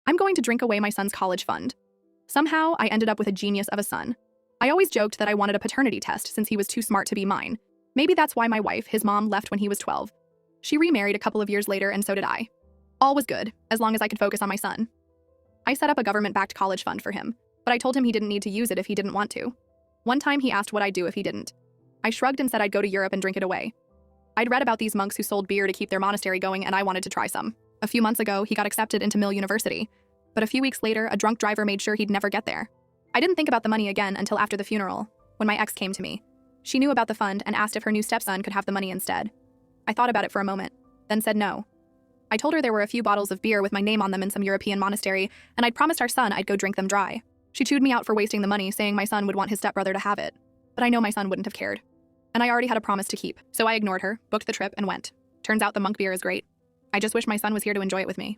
I'm going to drink away my son's college fund. Somehow, I ended up with a genius of a son. I always joked that I wanted a paternity test since he was too smart to be mine. Maybe that's why my wife, his mom, left when he was 12. She remarried a couple of years later, and so did I. All was good, as long as I could focus on my son. I set up a government-backed college fund for him, but I told him he didn't need to use it if he didn't want to. One time he asked what I'd do if he didn't. I shrugged and said I'd go to Europe and drink it away. I'd read about these monks who sold beer to keep their monastery going, and I wanted to try some. A few months ago, he got accepted into Mill University, but a few weeks later, a drunk driver made sure he'd never get there. I didn't think about the money again until after the funeral, when my ex came to me. She knew about the fund and asked if her new stepson could have the money instead. I thought about it for a moment, then said no. I told her there were a few bottles of beer with my name on them in some European monastery, and I'd promised our son I'd go drink them dry. She chewed me out for wasting the money, saying my son would want his stepbrother to have it. But I know my son wouldn't have cared. And I already had a promise to keep, so I ignored her, booked the trip, and went. Turns out the monk beer is great. I just wish my son was here to enjoy it with me.